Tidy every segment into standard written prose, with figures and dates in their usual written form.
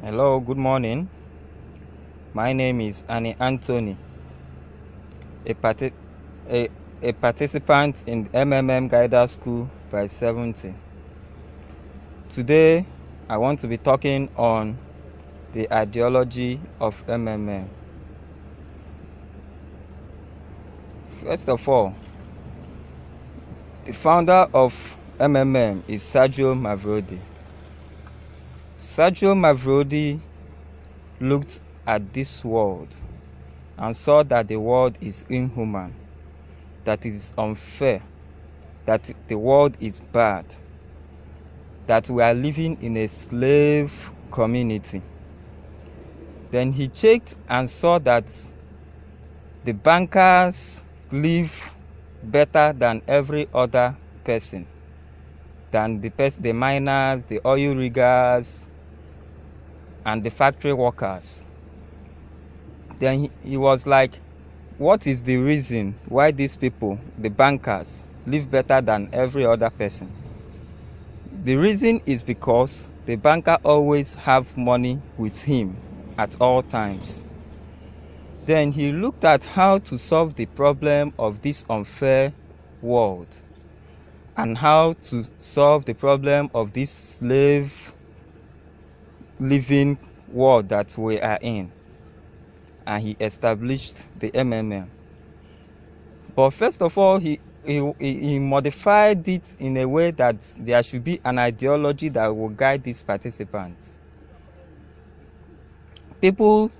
Hello, good morning. My name is Anthony, a, parti- a, a participant in MMM Guider School by 70. Today, I want to be talking on the ideology of MMM. First of all, the founder of MMM is Sergio Mavrodi. Sergio Mavrodi looked at this world and saw that the world is inhuman, that it is unfair, that the world is bad, that we are living in a slave community. Then he checked and saw that the bankers live better than every other person, than the miners, the oil riggers, and the factory workers. Then he was like, what is the reason why these people, the bankers, live better than every other person? The reason is because the banker always have money with him at all times. Then he looked at how to solve the problem of this unfair world and how to solve the problem of this slave living world that we are in. And he established the MMM. But first of all, he modified it in a way that there should be an ideology that will guide these participants. People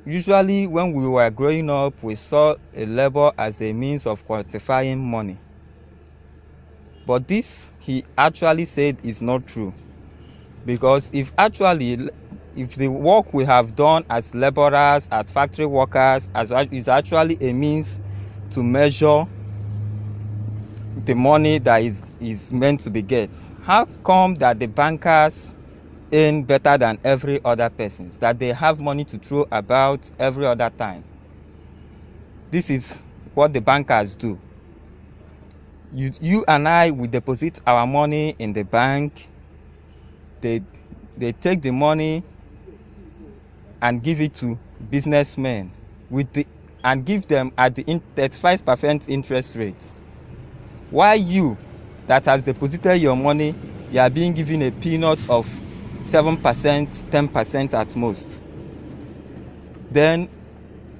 usually, when we were growing up, we saw a labor as a means of quantifying money. But this, he actually said, is not true. Because if the work we have done as laborers, as factory workers, is actually a means to measure the money that is meant to be get, how come that the bankers earn better than every other person, that they have money to throw about every other time? This is what the bankers do. You and I, we deposit our money in the bank. They take the money and give it to businessmen and give them at the 35% interest rate. Why you that has deposited your money, you are being given a peanut of 7%, 10% at most? Then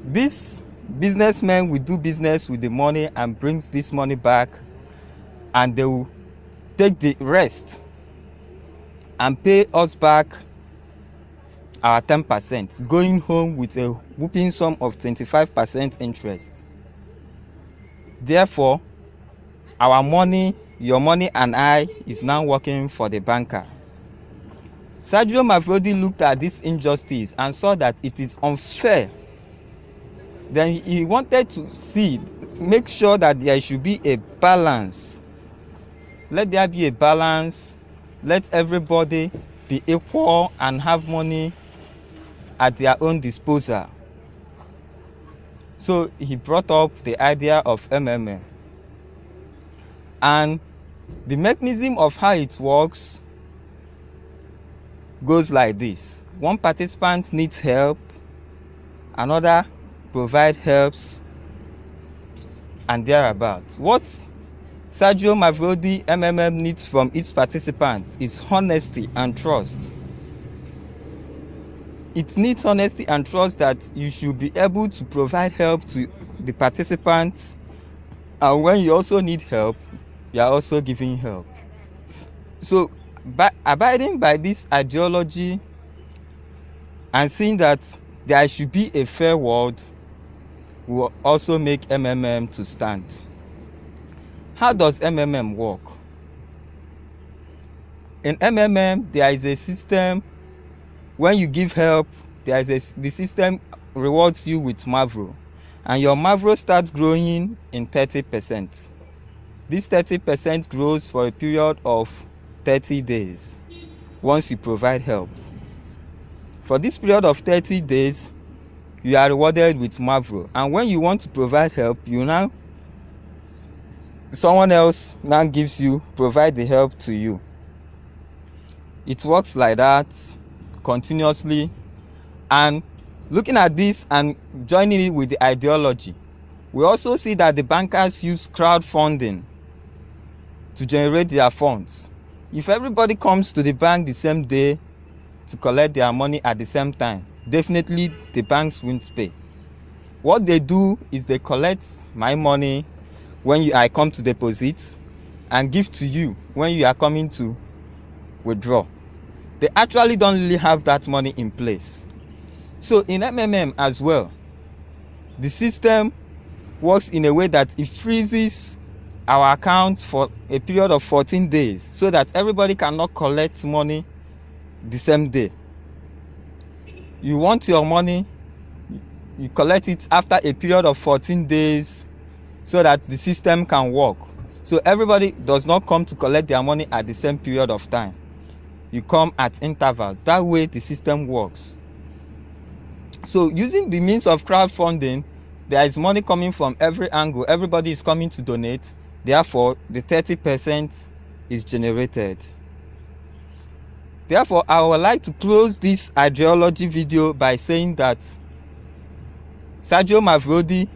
this businessman will do business with the money and brings this money back, and they will take the rest and pay us back our 10%, going home with a whooping sum of 25% interest. Therefore, our money, your money and I, is now working for the banker. Sergio Mavrodi looked at this injustice and saw that it is unfair. Then he wanted to make sure that there should be a balance. Let there be a balance. Let everybody be equal and have money at their own disposal. So he brought up the idea of MMM. And the mechanism of how it works goes like this. One participant needs help, another provide helps, and thereabouts. What Sergio Mavrodi MMM needs from each participant is honesty and trust. It needs honesty and trust that you should be able to provide help to the participants, and when you also need help, you are also giving help. So by abiding by this ideology and seeing that there should be a fair world will also make MMM to stand. How does MMM work? In MMM, there is a system. When you give help, the system rewards you with Mavro, and your Mavro starts growing in 30%. This 30% grows for a period of 30 days once you provide help. For this period of 30 days, you are rewarded with Mavro, and when you want to provide help, someone else now provide the help to you. It works like that continuously. And looking at this and joining it with the ideology, we also see that the bankers use crowdfunding to generate their funds. If everybody comes to the bank the same day to collect their money at the same time, definitely the banks won't pay. What they do is they collect my money when I come to deposit and give to you when you are coming to withdraw. They actually don't really have that money in place. So in MMM as well, the system works in a way that it freezes our account for a period of 14 days so that everybody cannot collect money the same day. You want your money, you collect it after a period of 14 days so that the system can work. So everybody does not come to collect their money at the same period of time. You come at intervals. That way the system works. So using the means of crowdfunding, there is money coming from every angle. Everybody is coming to donate. Therefore, the 30% is generated. Therefore, I would like to close this ideology video by saying that Sergio Mavrodi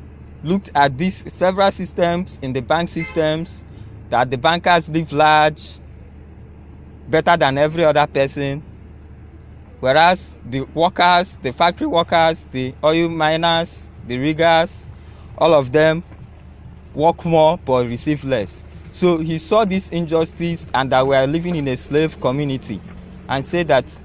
looked at these several systems in the bank systems, that the bankers live large, better than every other person, whereas the workers, the factory workers, the oil miners, the riggers, all of them work more but receive less. So he saw this injustice and that we are living in a slave community and said that